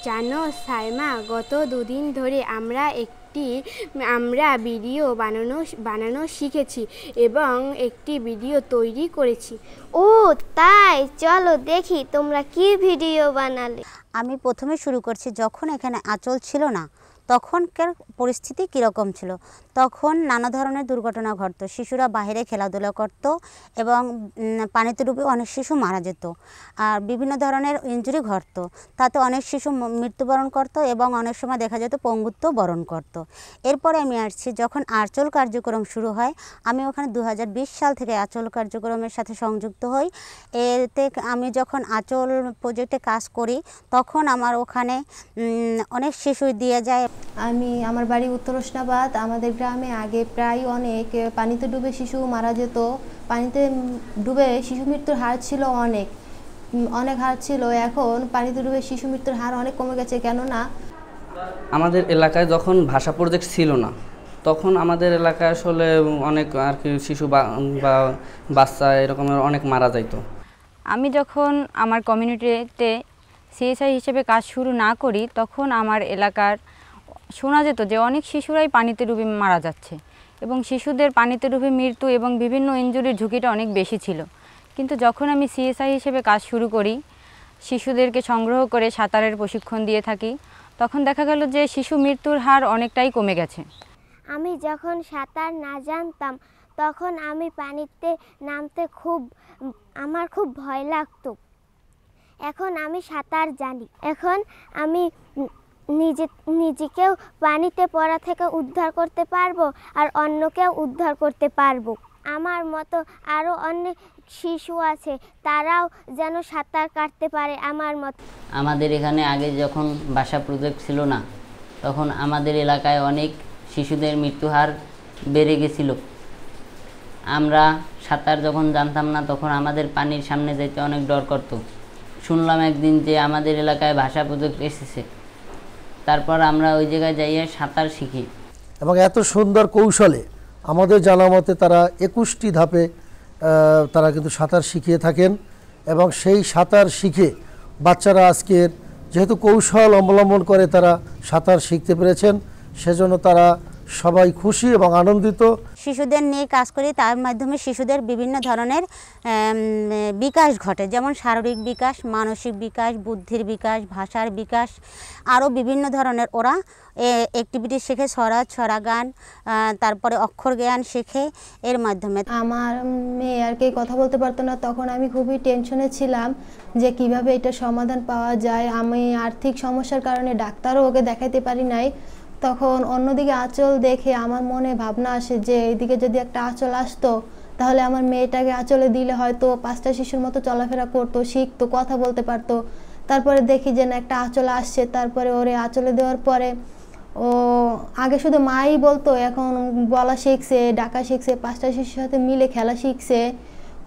জানো সাইমা, গত দুদিন ধরে আমরা ভিডিও বানানো শিখেছি এবং একটি ভিডিও তৈরি করেছি। ও তাই, চলো দেখি তোমরা কি ভিডিও বানালে। আমি প্রথমে শুরু করছি, যখন এখানে আঁচল ছিল না তখনকার পরিস্থিতি কীরকম ছিল। তখন নানা ধরনের দুর্ঘটনা ঘটতো, শিশুরা বাইরে খেলাধুলা করত এবং পানিতে ডুবে অনেক শিশু মারা যেত, আর বিভিন্ন ধরনের ইনজুরি ঘটতো, তাতে অনেক শিশু মৃত্যুবরণ করত এবং অনেক সময় দেখা যেত পঙ্গুত্ব বরণ করত। এরপরে আমি আসছি যখন আঁচল কার্যক্রম শুরু হয়, আমি ওখানে 2020 সাল থেকে আঁচল কার্যক্রমের সাথে সংযুক্ত হই। এতে আমি যখন আঁচল প্রজেক্টে কাজ করি তখন আমার ওখানে অনেক শিশু দিয়ে যায়। আমার বাড়ি উত্তর হোসনাবাদ। আমাদের গ্রামে আগে প্রায় অনেক পানিতে ডুবে শিশু মারা যেত। পানিতে ডুবে শিশু মৃত্যুর হার ছিল অনেক হার ছিল। এখন পানিতে ডুবে শিশু মৃত্যুর হার অনেক কমে গেছে। কেননা আমাদের এলাকায় যখন ভাষা প্রজেক্ট ছিল না, তখন আমাদের এলাকায় আসলে অনেক আর কি শিশু বা বাচ্চা এরকমের অনেক মারা যাইত। আমি যখন আমার কমিউনিটিতে সিএসআই হিসেবে কাজ শুরু না করি, তখন আমার এলাকার শোনা যেত যে অনেক শিশুরাই পানিতে ডুবে মারা যাচ্ছে এবং শিশুদের পানিতে ডুবে মৃত্যু এবং বিভিন্ন ইনজুরির ঝুঁকিটা অনেক বেশি ছিল। কিন্তু যখন আমি সিএসআই হিসেবে কাজ শুরু করি, শিশুদেরকে সংগ্রহ করে সাঁতারের প্রশিক্ষণ দিয়ে থাকি, তখন দেখা গেল যে শিশু মৃত্যুর হার অনেকটাই কমে গেছে। আমি যখন সাঁতার না জানতাম তখন আমি পানিতে নামতে আমার খুব ভয় লাগতো। এখন আমি সাঁতার জানি। এখন আমি নিজেকেও পানিতে পড়া থেকে উদ্ধার করতে পারবো আর অন্যকেও উদ্ধার করতে পারবো। আমার মতো আরও অনেক শিশু আছে, তারাও যেন সাঁতার কাটতে পারে আমার মতো। আমাদের এখানে আগে যখন ভাষা প্রজেক্ট ছিল না, তখন আমাদের এলাকায় অনেক শিশুদের মৃত্যুহার বেড়ে গেছিল। আমরা সাঁতার যখন জানতাম না তখন আমাদের পানির সামনে যেতে অনেক ডর করত। শুনলাম একদিন যে আমাদের এলাকায় ভাষা প্রজেক্ট এসেছে, তারপর আমরা ওই জায়গায় যাইয়ে সাঁতার শিখি। এবং এত সুন্দর কৌশলে আমাদের জানা মতে তারা 21টি ধাপে তারা কিন্তু সাঁতার শিখিয়ে থাকেন এবং সেই সাঁতার শিখে বাচ্চারা আজকের যেহেতু কৌশল অবলম্বন করে তারা সাঁতার শিখতে পেরেছেন, সেজন্য তারা সবাই খুশি এবং আনন্দিত। শিশুদের নিয়ে কাজ করি, তার মাধ্যমে শিশুদের বিভিন্ন ধরনের বিকাশ ঘটে, যেমন শারীরিক বিকাশ, মানসিক বিকাশ, বুদ্ধির বিকাশ, ভাষার বিকাশ, আরও বিভিন্ন ধরনের ওরা অ্যাক্টিভিটি শেখে, ছড়া গান, তারপরে অক্ষর জ্ঞান শেখে এর মাধ্যমে। আমার মেয়ে আর কি কথা বলতে পারতো না, তখন আমি খুবই টেনশনে ছিলাম যে কিভাবে এটা সমাধান পাওয়া যায়। আমি আর্থিক সমস্যার কারণে ডাক্তারও ওকে দেখাতে পারি নাই। তখন অন্যদিকে আঁচল দেখে আমার মনে ভাবনা আসে যে এইদিকে যদি একটা আঁচল আসতো তাহলে আমার মেয়েটাকে আঁচলে দিলে হয়তো 5টা শিশুর মতো চলাফেরা করতো, শিখতো, কথা বলতে পারতো। তারপরে দেখি যে না, একটা আঁচল আসছে। তারপরে ওরে আঁচলে দেওয়ার পরে ও আগে শুধু মাই বলতো, এখন বলা শিখছে, ডাকা শিখছে, 5টা শিশুর সাথে মিলে খেলা শিখছে।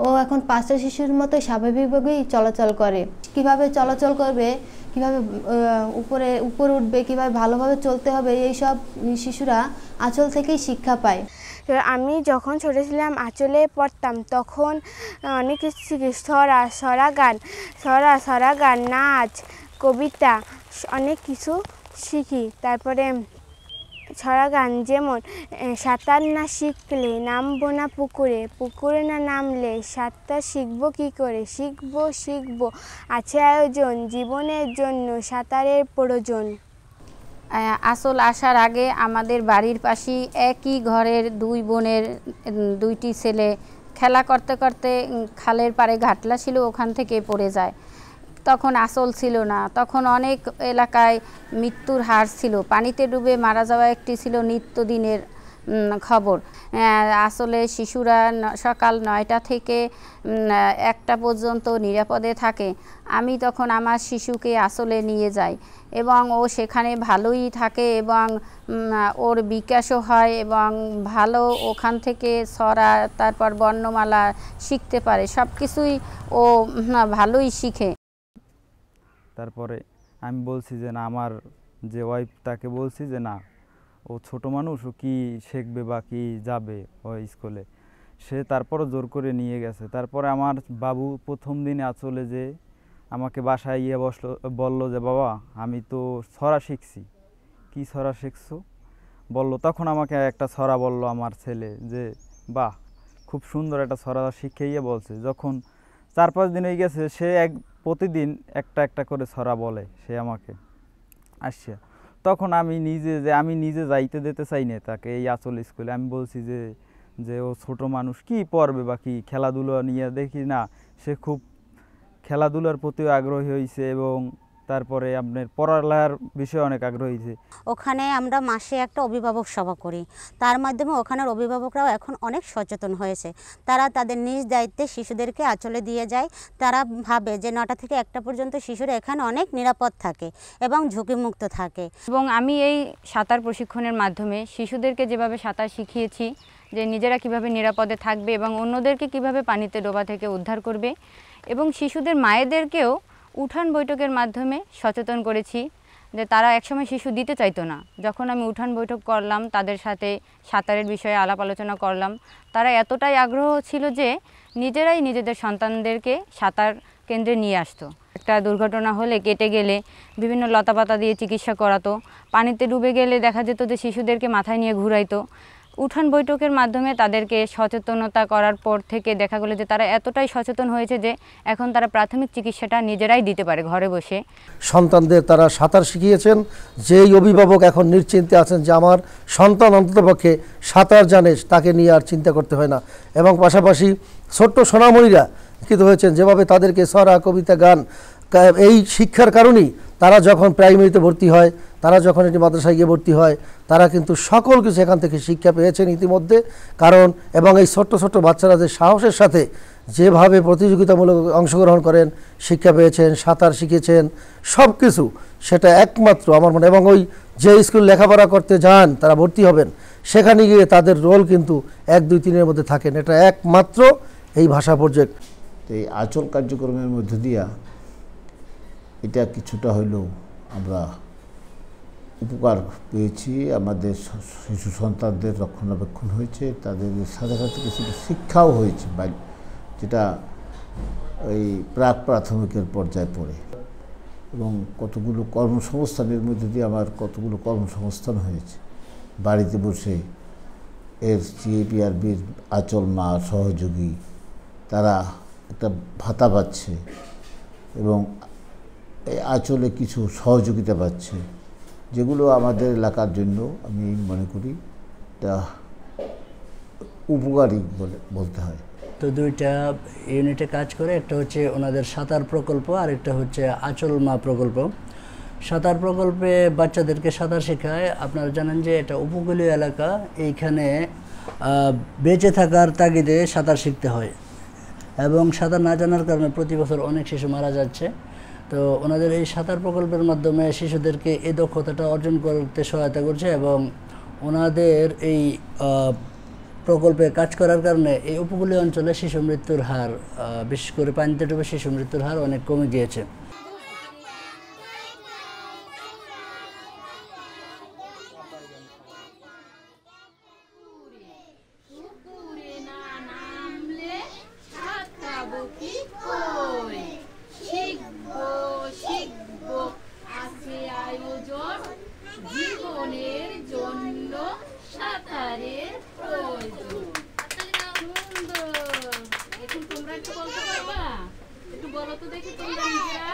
ও এখন 5টা শিশুর মতো স্বাভাবিকভাবেই চলাচল করে। কিভাবে চলাচল করবে, কিভাবে উপরে উঠবে, কিভাবে ভালোভাবে চলতে হবে, এইসব শিশুরা আঁচল থেকেই শিক্ষা পায়। আমি যখন ছোট ছিলাম আঁচলে পড়তাম, তখন অনেক কিছু শিখি। ছড়া গান, নাচ, কবিতা, অনেক কিছু শিখি। তারপরে ছড়া গান যেমন সাঁতার না শিখলে নামবো না পুকুরে, পুকুরে না নামলে সাঁতার শিখবো কী করে, শিখবো আছে আয়োজন, জীবনের জন্য সাঁতারের প্রয়োজন। আঁচল আসার আগে আমাদের বাড়ির পাশেই একই ঘরের 2 বোনের 2টি ছেলে খেলা করতে করতে খালের পাড়ে ঘাটলা ছিল, ওখান থেকে পড়ে যায়। তখন আঁচল ছিল না, তখন অনেক এলাকায় মৃত্যুর হার ছিল। পানিতে ডুবে মারা যাওয়া একটি ছিল নিত্যদিনের খবর। আসলে শিশুরা সকাল 9টা থেকে 1টা পর্যন্ত নিরাপদে থাকে। আমি তখন আমার শিশুকে আঁচলে নিয়ে যাই এবং ও সেখানে ভালোই থাকে এবং ওর বিকাশও হয় এবং ভালো ওখান থেকে ছড়া, তারপর বর্ণমালা শিখতে পারে, সব কিছুই ও ভালোই শিখে। তারপরে আমি বলছি যে না, আমার যে ওয়াইফ তাকে বলছি যে না, ও ছোট মানুষ, ও কি শিখবে বা কি যাবে ওই স্কুলে। সে তারপরও জোর করে নিয়ে গেছে। তারপরে আমার বাবু প্রথম দিনে আঁচলে যে আমাকে বাসায় গিয়ে বললো যে বাবা আমি তো ছড়া শিখছি। কি ছড়া শিখছো বললো, তখন আমাকে একটা ছড়া বললো আমার ছেলে যে বাহ খুব সুন্দর একটা ছড়া শিখিয়ে বলছে। যখন 4-5 দিন হয়ে গেছে সে প্রতিদিন একটা করে ছড়া বলে সে আমাকে আসছে। তখন আমি নিজে যাইতে দিতে চাই না তাকে এই আঁচল স্কুলে। আমি বলছি যে ও ছোট মানুষ কি পড়বে বা কি, খেলাধুলা নিয়ে দেখি না সে খুব খেলাধুলার প্রতিও আগ্রহী হয়েছে এবং তারপরে আপনার পড়ালেখার বিষয়ে অনেক আগ্রহী হয়েছে। ওখানে আমরা মাসে একটা অভিভাবক সভা করি, তার মাধ্যমে ওখানের অভিভাবকরাও এখন অনেক সচেতন হয়েছে। তারা তাদের নিজ দায়িত্বে শিশুদেরকে আঁচলে দিয়ে যায়। তারা ভাবে যে 9টা থেকে 1টা পর্যন্ত শিশুরা এখানে অনেক নিরাপদ থাকে এবং ঝুঁকিমুক্ত থাকে। এবং আমি এই সাঁতার প্রশিক্ষণের মাধ্যমে শিশুদেরকে যেভাবে সাঁতার শিখিয়েছি যে নিজেরা কিভাবে নিরাপদে থাকবে এবং অন্যদেরকে কিভাবে পানিতে ডোবা থেকে উদ্ধার করবে, এবং শিশুদের মায়েদেরকেও উঠান বৈঠকের মাধ্যমে সচেতন করেছি যে তারা একসময় শিশু দিতে চাইতো না। যখন আমি উঠান বৈঠক করলাম, তাদের সাথে সাঁতারের বিষয়ে আলাপ আলোচনা করলাম, তারা এতটাই আগ্রহ ছিল যে নিজেরাই নিজেদের সন্তানদেরকে সাঁতার কেন্দ্রে নিয়ে আসতো। একটা দুর্ঘটনা হলে কেটে গেলে বিভিন্ন লতাপাতা দিয়ে চিকিৎসা করাতো, পানিতে ডুবে গেলে দেখা যেত যে শিশুদেরকে মাথায় নিয়ে ঘুরাইতো। উঠান বৈঠকের মাধ্যমে তাদেরকে সচেতনতা করার পর থেকে দেখা গেলো যে তারা এতটাই সচেতন হয়েছে যে এখন তারা প্রাথমিক চিকিৎসাটা নিজেরাই দিতে পারে ঘরে বসে। সন্তানদের তারা সাঁতার শিখিয়েছেন। যেই অভিভাবক এখন নিশ্চিন্তে আছেন যে আমার সন্তান অন্ততপক্ষে সাঁতার জানে, তাকে নিয়ে আর চিন্তা করতে হয় না। এবং পাশাপাশি ছোট্ট সোনামণিরা শিক্ষিত হয়েছেন, যেভাবে তাদেরকে ছড়া, কবিতা, গান, এই শিক্ষার কারণেই তারা যখন প্রাইমারিতে ভর্তি হয়, তারা যখন এটি মাদ্রাসায় গিয়ে ভর্তি হয়, তারা কিন্তু সকল কিছু এখান থেকে শিক্ষা পেয়েছেন ইতিমধ্যে। কারণ এবং এই ছোট্ট ছোট্ট বাচ্চারা যে সাহসের সাথে যেভাবে প্রতিযোগিতামূলক অংশগ্রহণ করেন, শিক্ষা পেয়েছেন, সাঁতার শিখেছেন, সব কিছু সেটা একমাত্র আমার মনে। এবং ওই যে স্কুল লেখাপড়া করতে যান, তারা ভর্তি হবেন, সেখানে গিয়ে তাদের রোল কিন্তু 1, 2, 3-এর মধ্যে থাকেন। এটা একমাত্র এই ভাষা প্রজেক্ট। এই আঁচল কার্যক্রমের মধ্য দিয়া এটা কিছুটা হইলেও আমরা উপকার পেয়েছি। আমাদের শিশু সন্তানদের রক্ষণাবেক্ষণ হয়েছে, তাদের সাথে সাথে কিছু শিক্ষাও হয়েছে, যেটা এই প্রাক প্রাথমিকের পর্যায়ে পড়ে। এবং কতগুলো কর্মসংস্থানের মধ্যে দিয়ে আমার কতগুলো কর্মসংস্থান হয়েছে। বাড়িতে বসে এর সিএপিআরবির আঁচল মা সহযোগী তারা একটা ভাতা পাচ্ছে এবং এই আঁচলে কিছু সহযোগিতা পাচ্ছে, যেগুলো আমাদের এলাকার জন্য আমি মনে করি এটা উপকারী বলতে হয়। তো 2টা ইউনিটে কাজ করে, একটা হচ্ছে ওনাদের সাঁতার প্রকল্প আর একটা হচ্ছে আঁচল মা প্রকল্প। সাঁতার প্রকল্পে বাচ্চাদেরকে সাঁতার শেখায়। আপনারা জানেন যে এটা উপকূলীয় এলাকা, এইখানে বেঁচে থাকার তাগিদে সাঁতার শিখতে হয় এবং সাঁতার না জানার কারণে প্রতি বছর অনেক শিশু মারা যাচ্ছে। তো ওনাদের এই সাঁতার প্রকল্পের মাধ্যমে শিশুদেরকে এই দক্ষতাটা অর্জন করতে সহায়তা করছে এবং ওনাদের এই প্রকল্পে কাজ করার কারণে এই উপকূলীয় অঞ্চলে শিশু মৃত্যুর হার, বিশেষ করে পানিতে ডুবে শিশু মৃত্যুর হার অনেক কমে গিয়েছে। জীবনের জন্য সাঁতারের প্রয়োজন। সুন্দর। এখন তোমরা একটু বলতে পারবা? একটু বলো তো দেখি তোমরা নিজেরা।